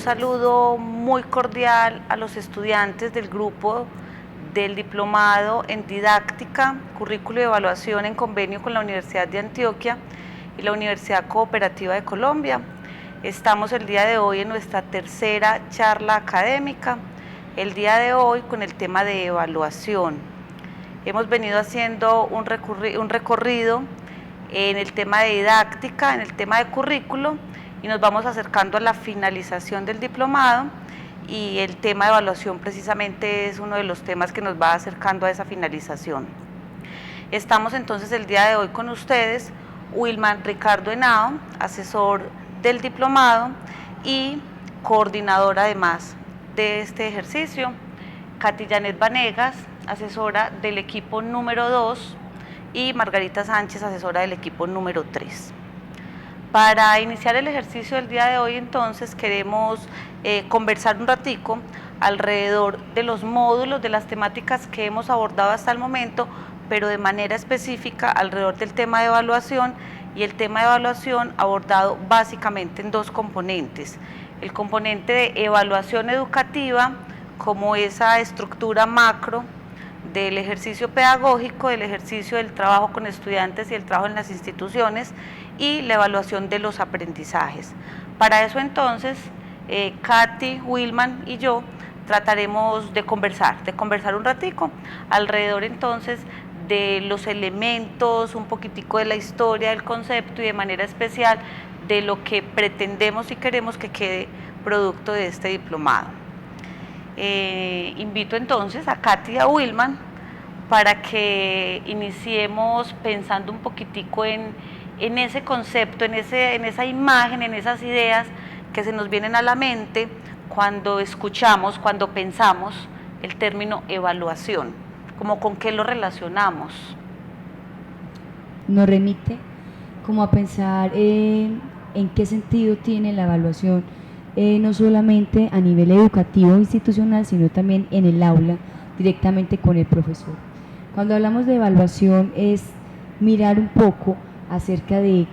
saludo muy cordial a los estudiantes del grupo del Diplomado en Didáctica, Currículo y Evaluación en convenio con la Universidad de Antioquia y la Universidad Cooperativa de Colombia. Estamos el día de hoy en nuestra tercera charla académica, el día de hoy con el tema de evaluación. Hemos venido haciendo un recorrido en el tema de didáctica, en el tema de currículo, y nos vamos acercando a la finalización del diplomado, y el tema de evaluación precisamente es uno de los temas que nos va acercando a esa finalización. Estamos entonces el día de hoy con ustedes, Wilman Ricardo Henao, asesor del diplomado y coordinador además de este ejercicio, Katy Janet Vanegas, asesora del equipo número 2, y Margarita Sánchez, asesora del equipo número 3. Para iniciar el ejercicio del día de hoy, entonces, queremos conversar un ratico alrededor de los módulos, de las temáticas que hemos abordado hasta el momento, pero de manera específica alrededor del tema de evaluación, y el tema de evaluación abordado básicamente en dos componentes. El componente de evaluación educativa, como esa estructura macro del ejercicio pedagógico, del ejercicio del trabajo con estudiantes y el trabajo en las instituciones, y la evaluación de los aprendizajes. Para eso entonces, Katy, Wilman y yo trataremos de conversar un ratico alrededor entonces de los elementos, un poquitico de la historia del concepto y de manera especial de lo que pretendemos y queremos que quede producto de este diplomado. Invito entonces a Katy y a Wilman para que iniciemos pensando un poquitico en ese concepto, en esa imagen, en esas ideas que se nos vienen a la mente cuando escuchamos, cuando pensamos el término evaluación, como con qué lo relacionamos. Nos remite como a pensar en qué sentido tiene la evaluación, no solamente a nivel educativo institucional, sino también en el aula, directamente con el profesor. Cuando hablamos de evaluación es mirar un poco acerca de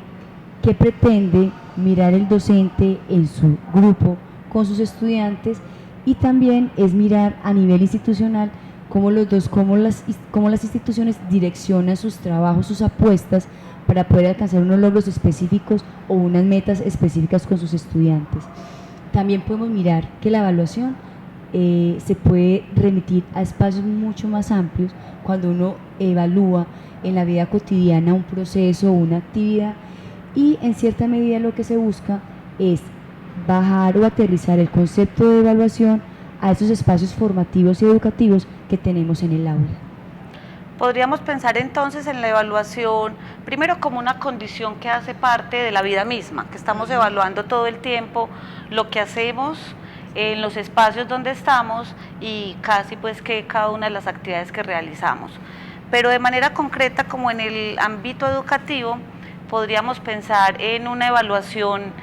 qué pretende mirar el docente en su grupo con sus estudiantes, y también es mirar a nivel institucional cómo las instituciones direccionan sus trabajos, sus apuestas para poder alcanzar unos logros específicos o unas metas específicas con sus estudiantes. También podemos mirar que la evaluación se puede remitir a espacios mucho más amplios cuando uno evalúa en la vida cotidiana un proceso o una actividad, y en cierta medida lo que se busca es bajar o aterrizar el concepto de evaluación a esos espacios formativos y educativos que tenemos en el aula. Podríamos pensar entonces en la evaluación primero como una condición que hace parte de la vida misma, que estamos evaluando todo el tiempo lo que hacemos en los espacios donde estamos y casi pues que cada una de las actividades que realizamos. Pero de manera concreta, como en el ámbito educativo, podríamos pensar en una evaluación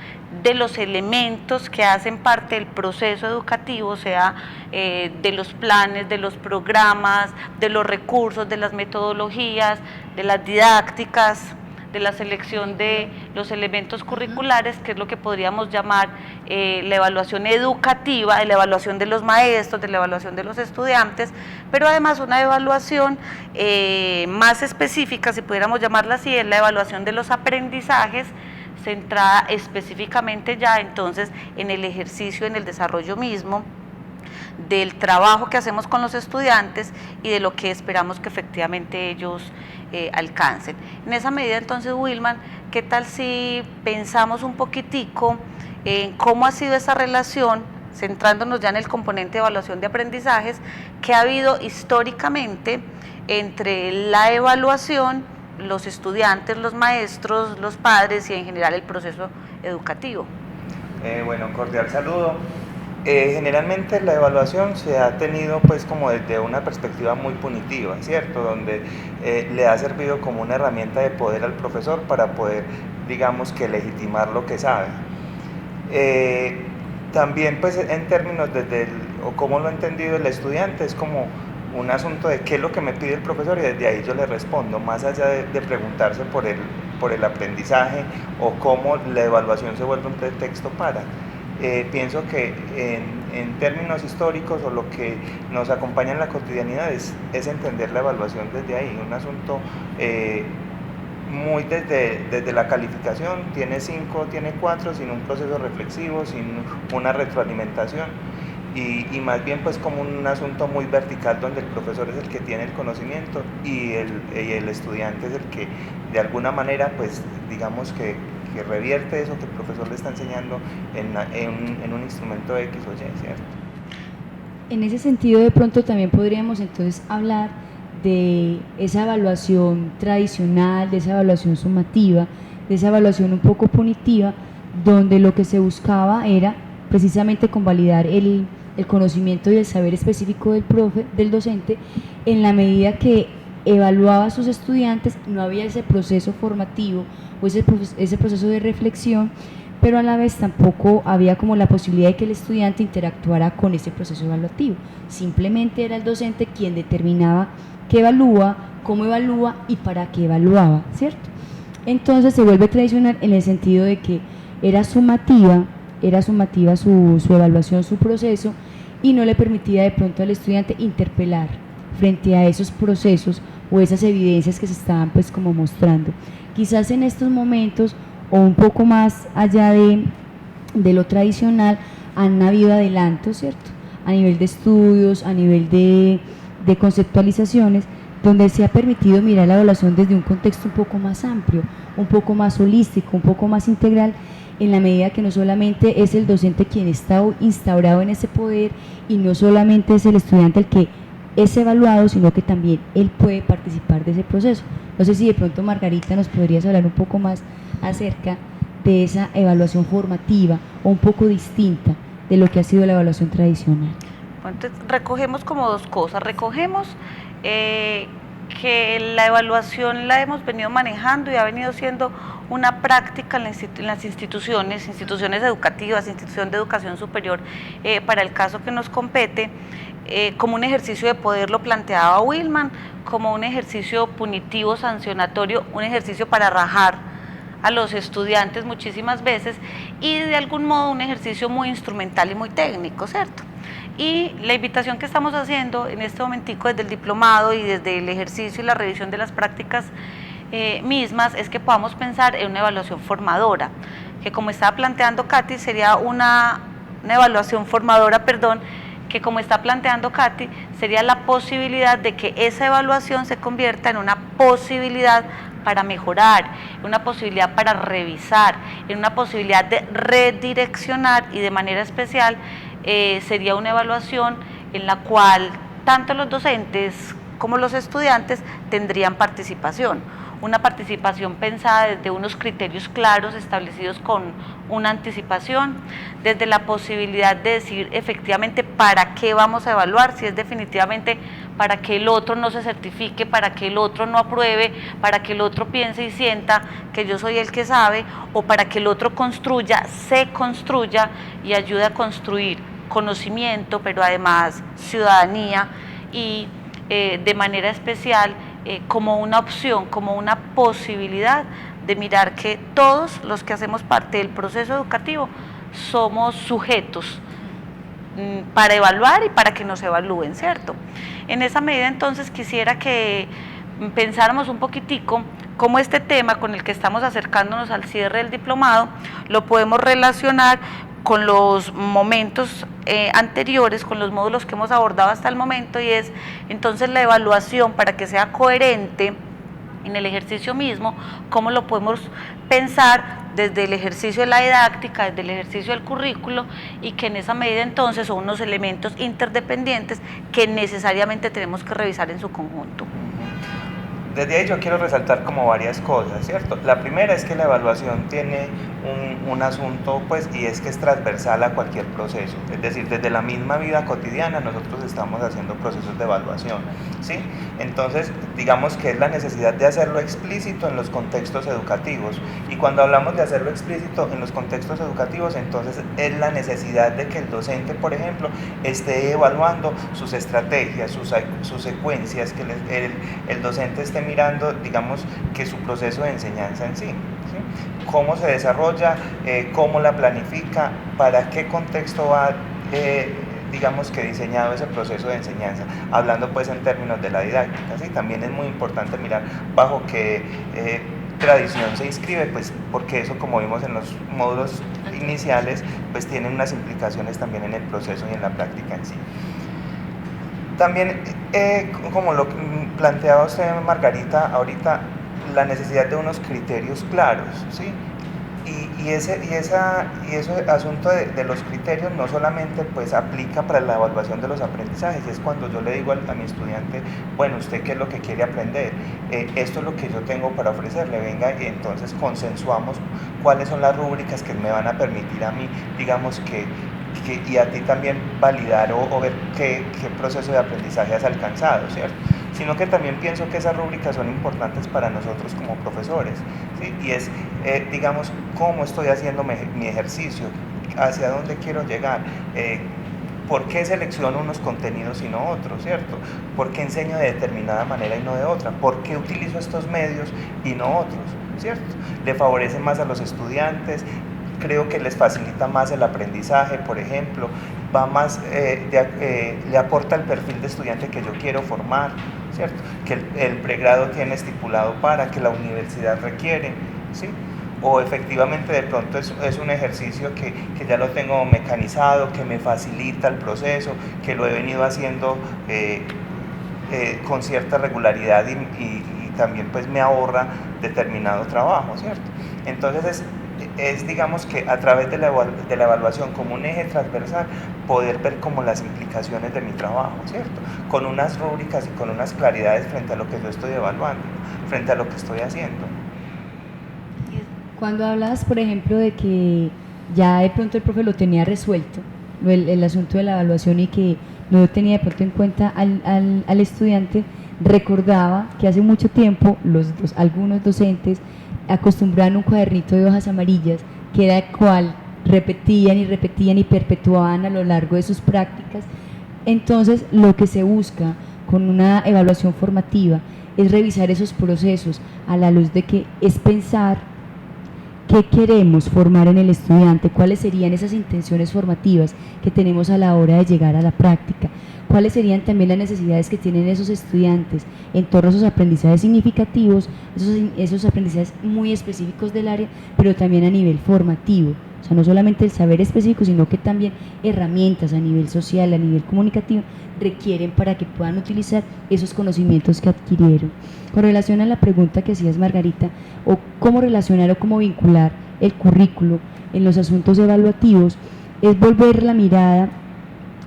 de los elementos que hacen parte del proceso educativo, o sea, de los planes, de los programas, de los recursos, de las metodologías, de las didácticas, de la selección de los elementos curriculares, que es lo que podríamos llamar la evaluación educativa, la evaluación de los maestros, de la evaluación de los estudiantes, pero además una evaluación más específica, si pudiéramos llamarla así, es la evaluación de los aprendizajes, centrada específicamente ya entonces en el ejercicio, en el desarrollo mismo del trabajo que hacemos con los estudiantes y de lo que esperamos que efectivamente ellos alcancen. En esa medida entonces, Wilman, ¿qué tal si pensamos un poquitico en cómo ha sido esa relación, centrándonos ya en el componente de evaluación de aprendizajes, que ha habido históricamente entre la evaluación, los estudiantes, los maestros, los padres y en general el proceso educativo? Bueno, cordial saludo. Generalmente la evaluación se ha tenido pues como desde una perspectiva muy punitiva, ¿cierto? Donde le ha servido como una herramienta de poder al profesor para poder, digamos que legitimar lo que sabe. También pues en términos o cómo lo ha entendido el estudiante, es como un asunto de qué es lo que me pide el profesor y desde ahí yo le respondo, más allá de preguntarse por el aprendizaje o cómo la evaluación se vuelve un pretexto para. pienso que en términos históricos o lo que nos acompaña en la cotidianidad es entender la evaluación desde ahí, un asunto muy desde la calificación, tiene 5, tiene 4, sin un proceso reflexivo, sin una retroalimentación. Y más bien pues como un asunto muy vertical donde el profesor es el que tiene el conocimiento y el estudiante es el que de alguna manera pues digamos que revierte eso que el profesor le está enseñando en un instrumento X o Y, ¿cierto? En ese sentido, de pronto también podríamos entonces hablar de esa evaluación tradicional, de esa evaluación sumativa, de esa evaluación un poco punitiva, donde lo que se buscaba era precisamente convalidar el conocimiento y el saber específico del profe, del docente, en la medida que evaluaba a sus estudiantes, no había ese proceso formativo o ese proceso de reflexión, pero a la vez tampoco había como la posibilidad de que el estudiante interactuara con ese proceso evaluativo. Simplemente era el docente quien determinaba qué evalúa, cómo evalúa y para qué evaluaba, ¿cierto? Entonces se vuelve tradicional en el sentido de que era sumativa su evaluación, su proceso, y no le permitía de pronto al estudiante interpelar frente a esos procesos o esas evidencias que se estaban pues como mostrando. Quizás en estos momentos o un poco más allá de lo tradicional han habido adelantos, ¿cierto? A nivel de estudios, a nivel de conceptualizaciones, donde se ha permitido mirar la evaluación desde un contexto un poco más amplio, un poco más holístico, un poco más integral, en la medida que no solamente es el docente quien está instaurado en ese poder y no solamente es el estudiante el que es evaluado, sino que también él puede participar de ese proceso. No sé si de pronto, Margarita, nos podrías hablar un poco más acerca de esa evaluación formativa o un poco distinta de lo que ha sido la evaluación tradicional. Bueno, entonces recogemos como dos cosas. Recogemos que la evaluación la hemos venido manejando y ha venido siendo una práctica en las instituciones educativas, institución de educación superior, para el caso que nos compete, como un ejercicio de poder, lo planteaba Willman, como un ejercicio punitivo, sancionatorio, un ejercicio para rajar a los estudiantes muchísimas veces, y de algún modo un ejercicio muy instrumental y muy técnico, ¿cierto? Y la invitación que estamos haciendo en este momentico desde el diplomado y desde el ejercicio y la revisión de las prácticas mismas es que podamos pensar en una evaluación formadora, que como estaba planteando Katy, sería una evaluación formadora, que como está planteando Katy, sería la posibilidad de que esa evaluación se convierta en una posibilidad para mejorar, en una posibilidad para revisar, en una posibilidad de redireccionar, y de manera especial sería una evaluación en la cual tanto los docentes como los estudiantes tendrían participación. Una participación pensada desde unos criterios claros establecidos con una anticipación, desde la posibilidad de decir efectivamente para qué vamos a evaluar, si es definitivamente para que el otro no se certifique, para que el otro no apruebe, para que el otro piense y sienta que yo soy el que sabe, o para que el otro se construya y ayude a construir conocimiento, pero además ciudadanía, y de manera especial como una opción, como una posibilidad de mirar que todos los que hacemos parte del proceso educativo somos sujetos para evaluar y para que nos evalúen, ¿cierto? En esa medida entonces quisiera que pensáramos un poquitico cómo este tema con el que estamos acercándonos al cierre del diplomado lo podemos relacionar con los momentos anteriores, con los módulos que hemos abordado hasta el momento, y es entonces la evaluación, para que sea coherente en el ejercicio mismo, cómo lo podemos pensar desde el ejercicio de la didáctica, desde el ejercicio del currículo, y que en esa medida entonces son unos elementos interdependientes que necesariamente tenemos que revisar en su conjunto. Desde ahí yo quiero resaltar como varias cosas, ¿cierto? La primera es que la evaluación tiene un asunto, pues, y es que es transversal a cualquier proceso. Es decir, desde la misma vida cotidiana nosotros estamos haciendo procesos de evaluación, ¿sí? Entonces, digamos que es la necesidad de hacerlo explícito en los contextos educativos. Y cuando hablamos de hacerlo explícito en los contextos educativos, entonces es la necesidad de que el docente, por ejemplo, esté evaluando sus estrategias, sus secuencias, que el docente esté mirando, digamos, que su proceso de enseñanza en sí, ¿sí? Cómo se desarrolla, cómo la planifica, para qué contexto va, digamos que diseñado ese proceso de enseñanza, hablando pues en términos de la didáctica, ¿sí? También es muy importante mirar bajo qué tradición se inscribe, pues porque eso, como vimos en los módulos iniciales, pues tiene unas implicaciones también en el proceso y en la práctica en sí. También, como lo planteaba usted, Margarita, ahorita, la necesidad de unos criterios claros, ¿sí? Y ese asunto de los criterios no solamente pues aplica para la evaluación de los aprendizajes, es cuando yo le digo a mi estudiante, bueno, ¿usted qué es lo que quiere aprender? Esto es lo que yo tengo para ofrecerle, venga, y entonces consensuamos cuáles son las rúbricas que me van a permitir a mí, digamos y a ti también validar o ver qué proceso de aprendizaje has alcanzado, ¿cierto? Sino que también pienso que esas rúbricas son importantes para nosotros como profesores, ¿sí? Y es, digamos, cómo estoy haciendo mi ejercicio, hacia dónde quiero llegar, por qué selecciono unos contenidos y no otros, ¿cierto? ¿Por qué enseño de determinada manera y no de otra? ¿Por qué utilizo estos medios y no otros, ¿cierto? ¿Le favorece más a los estudiantes? Creo que les facilita más el aprendizaje, por ejemplo, va más, le aporta el perfil de estudiante que yo quiero formar, ¿cierto? Que el pregrado tiene estipulado para, que la universidad requiere, ¿sí? O efectivamente de pronto es un ejercicio que ya lo tengo mecanizado, que me facilita el proceso, que lo he venido haciendo con cierta regularidad y también pues me ahorra determinado trabajo, ¿cierto? Entonces es digamos que a través de la evaluación como un eje transversal poder ver como las implicaciones de mi trabajo, ¿cierto? Con unas rúbricas y con unas claridades frente a lo que yo estoy evaluando, frente a lo que estoy haciendo. Cuando hablas, por ejemplo, de que ya de pronto el profe lo tenía resuelto, el asunto de la evaluación, y que no tenía de pronto en cuenta al estudiante, recordaba que hace mucho tiempo algunos docentes acostumbraban un cuadernito de hojas amarillas, que era el cual repetían y perpetuaban a lo largo de sus prácticas. Entonces, lo que se busca con una evaluación formativa es revisar esos procesos a la luz de que es pensar qué queremos formar en el estudiante, cuáles serían esas intenciones formativas que tenemos a la hora de llegar a la práctica, cuáles serían también las necesidades que tienen esos estudiantes en torno a esos aprendizajes significativos, esos aprendizajes muy específicos del área, pero también a nivel formativo. O sea, no solamente el saber específico, sino que también herramientas a nivel social, a nivel comunicativo, requieren para que puedan utilizar esos conocimientos que adquirieron. Con relación a la pregunta que hacías, Margarita, o cómo relacionar o cómo vincular el currículo en los asuntos evaluativos, es volver la mirada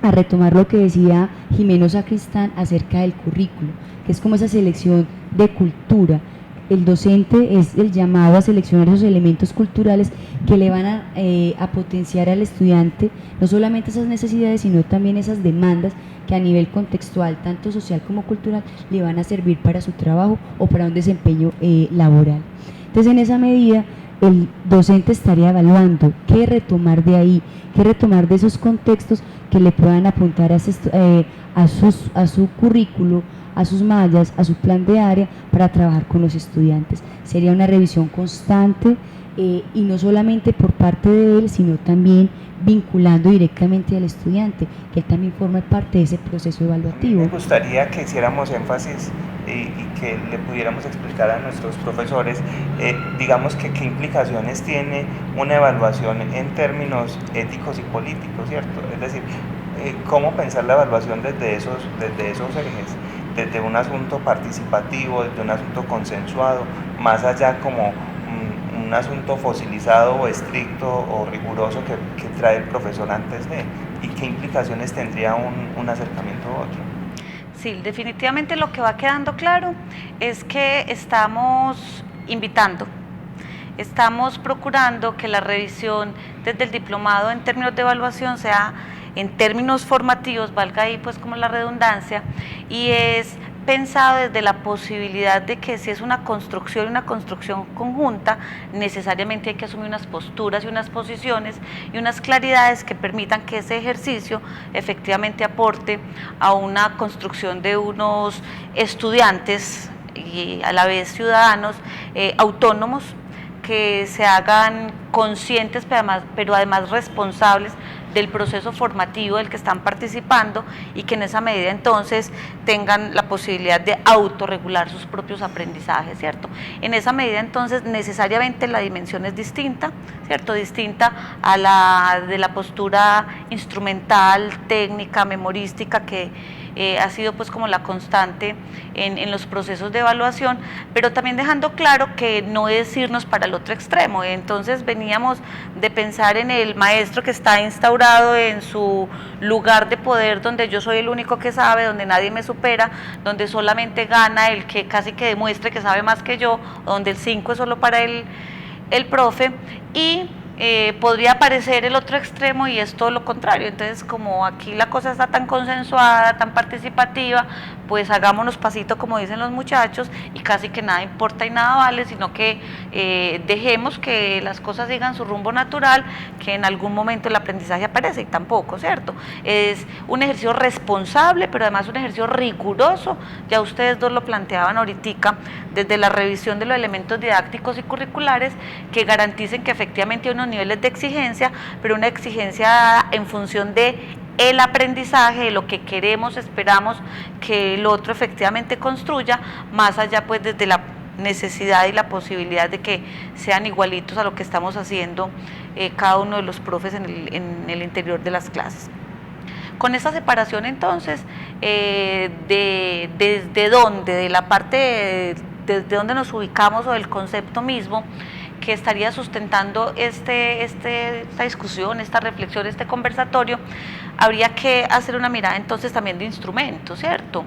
a retomar lo que decía Jimeno Sacristán acerca del currículo, que es como esa selección de cultura. El docente es el llamado a seleccionar esos elementos culturales que le van a potenciar al estudiante no solamente esas necesidades, sino también esas demandas que a nivel contextual, tanto social como cultural, le van a servir para su trabajo o para un desempeño laboral. Entonces, en esa medida, el docente estaría evaluando qué retomar de ahí, qué retomar de esos contextos que le puedan apuntar a su currículo, a sus mallas, a su plan de área para trabajar con los estudiantes. Sería una revisión constante y no solamente por parte de él, sino también vinculando directamente al estudiante, que él también forme parte de ese proceso evaluativo. Me gustaría que hiciéramos énfasis y que le pudiéramos explicar a nuestros profesores, digamos que qué implicaciones tiene una evaluación en términos éticos y políticos, ¿cierto? Es decir, cómo pensar la evaluación desde esos ejes, desde un asunto participativo, desde un asunto consensuado, más allá como un asunto fosilizado o estricto o riguroso que trae el profesor antes de, y qué implicaciones tendría un acercamiento u otro. Sí, definitivamente lo que va quedando claro es que estamos invitando, estamos procurando que la revisión desde el diplomado en términos de evaluación sea en términos formativos, valga ahí pues como la redundancia, y es pensado desde la posibilidad de que si es una construcción conjunta, necesariamente hay que asumir unas posturas y unas posiciones y unas claridades que permitan que ese ejercicio efectivamente aporte a una construcción de unos estudiantes y a la vez ciudadanos autónomos, que se hagan conscientes, pero además responsables del proceso formativo del que están participando, y que en esa medida entonces tengan la posibilidad de autorregular sus propios aprendizajes, ¿cierto? En esa medida entonces necesariamente la dimensión es distinta, ¿cierto? Distinta a la de la postura instrumental, técnica, memorística, que ha sido pues como la constante en los procesos de evaluación, pero también dejando claro que no es irnos para el otro extremo. Entonces veníamos de pensar en el maestro que está instaurado en su lugar de poder, donde yo soy el único que sabe, donde nadie me supera, donde solamente gana el que casi que demuestre que sabe más que yo, donde el 5 es solo para el profe, y podría parecer el otro extremo y es todo lo contrario. Entonces, como aquí la cosa está tan consensuada, tan participativa, pues hagámonos pasito, como dicen los muchachos, y casi que nada importa y nada vale, sino que dejemos que las cosas sigan su rumbo natural, que en algún momento el aprendizaje aparece, y tampoco, ¿cierto? Es un ejercicio responsable, pero además un ejercicio riguroso. Ya ustedes dos lo planteaban ahorita, desde la revisión de los elementos didácticos y curriculares que garanticen que efectivamente hay unos niveles de exigencia, pero una exigencia en función de el aprendizaje, de lo que queremos, esperamos que el otro efectivamente construya, más allá pues desde la necesidad y la posibilidad de que sean igualitos a lo que estamos haciendo cada uno de los profes en el interior de las clases. Con esa separación entonces, desde dónde, de la parte desde donde nos ubicamos o del concepto mismo que estaría sustentando esta discusión, esta reflexión, este conversatorio, habría que hacer una mirada entonces también de instrumentos, ¿cierto?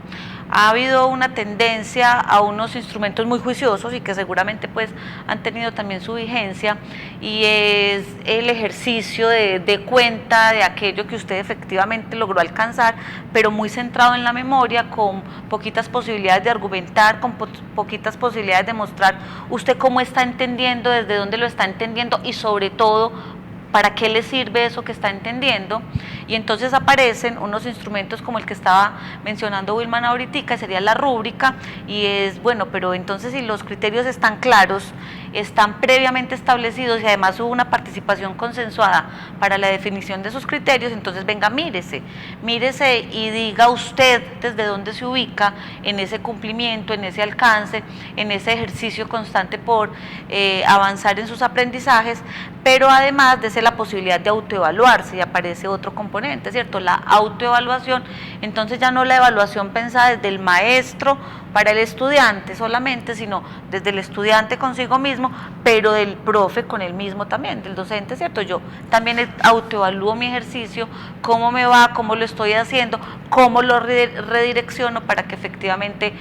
Ha habido una tendencia a unos instrumentos muy juiciosos y que seguramente pues han tenido también su vigencia, y es el ejercicio de cuenta de aquello que usted efectivamente logró alcanzar, pero muy centrado en la memoria, con poquitas posibilidades de argumentar, con poquitas posibilidades de mostrar usted cómo está entendiendo, desde dónde lo está entendiendo y sobre todo para qué le sirve eso que está entendiendo. Y entonces aparecen unos instrumentos como el que estaba mencionando Wilman ahorita, sería la rúbrica, y es, bueno, pero entonces si los criterios están claros, están previamente establecidos y además hubo una participación consensuada para la definición de esos criterios, entonces venga, mírese y diga usted desde dónde se ubica en ese cumplimiento, en ese alcance, en ese ejercicio constante por avanzar en sus aprendizajes, pero además de la posibilidad de autoevaluarse, y aparece otro componente, ¿cierto? La autoevaluación, entonces ya no la evaluación pensada desde el maestro para el estudiante solamente, sino desde el estudiante consigo mismo, pero del profe con él mismo también, del docente, ¿cierto? Yo también autoevalúo mi ejercicio, cómo me va, cómo lo estoy haciendo, cómo lo redirecciono para que efectivamente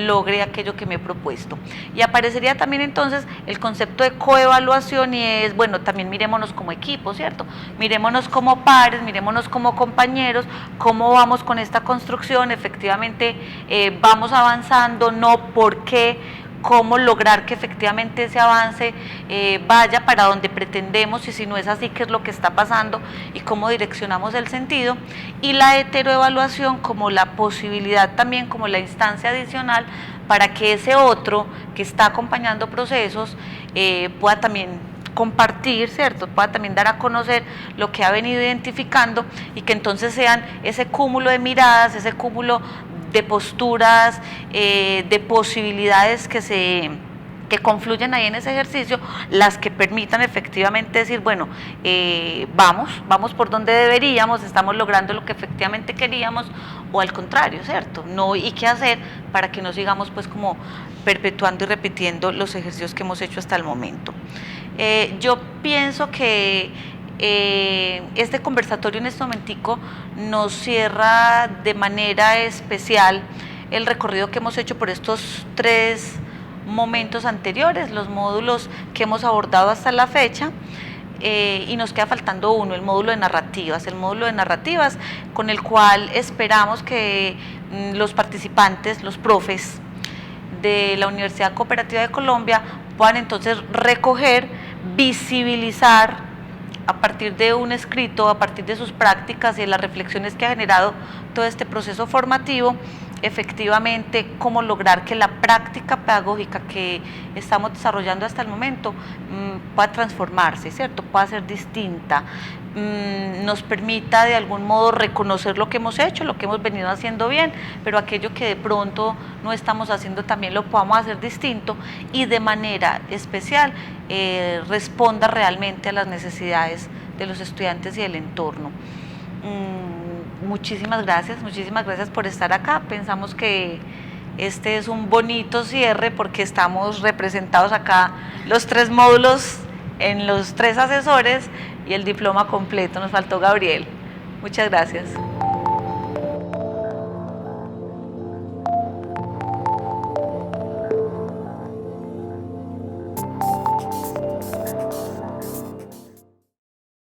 logre aquello que me he propuesto. Y aparecería también entonces el concepto de coevaluación, y es, bueno, también mirémonos como equipo, ¿cierto? Mirémonos como pares, mirémonos como compañeros, cómo vamos con esta construcción, efectivamente vamos avanzando, no por qué, cómo lograr que efectivamente ese avance vaya para donde pretendemos, y si no es así, qué es lo que está pasando y cómo direccionamos el sentido. Y la heteroevaluación como la posibilidad también, como la instancia adicional para que ese otro que está acompañando procesos pueda también compartir, ¿cierto? Pueda también dar a conocer lo que ha venido identificando, y que entonces sean ese cúmulo de miradas, ese cúmulo de posturas, de posibilidades que confluyen ahí en ese ejercicio, las que permitan efectivamente decir, bueno, vamos por donde deberíamos, estamos logrando lo que efectivamente queríamos, o al contrario, ¿cierto? No, y qué hacer para que no sigamos pues como perpetuando y repitiendo los ejercicios que hemos hecho hasta el momento. Yo pienso que este conversatorio en este momentico nos cierra de manera especial el recorrido que hemos hecho por estos 3 momentos anteriores, los módulos que hemos abordado hasta la fecha, y nos queda faltando uno, el módulo de narrativas, con el cual esperamos que los participantes, los profes de la Universidad Cooperativa de Colombia puedan entonces recoger, visibilizar a partir de un escrito, a partir de sus prácticas y de las reflexiones que ha generado todo este proceso formativo, efectivamente cómo lograr que la práctica pedagógica que estamos desarrollando hasta el momento pueda transformarse, ¿cierto? Pueda ser distinta, nos permita de algún modo reconocer lo que hemos hecho, lo que hemos venido haciendo bien, pero aquello que de pronto no estamos haciendo también lo podamos hacer distinto y de manera especial responda realmente a las necesidades de los estudiantes y el entorno. Muchísimas gracias por estar acá. Pensamos que este es un bonito cierre porque estamos representados acá los 3 módulos en los 3 asesores y el diploma completo. Nos faltó Gabriel. Muchas gracias.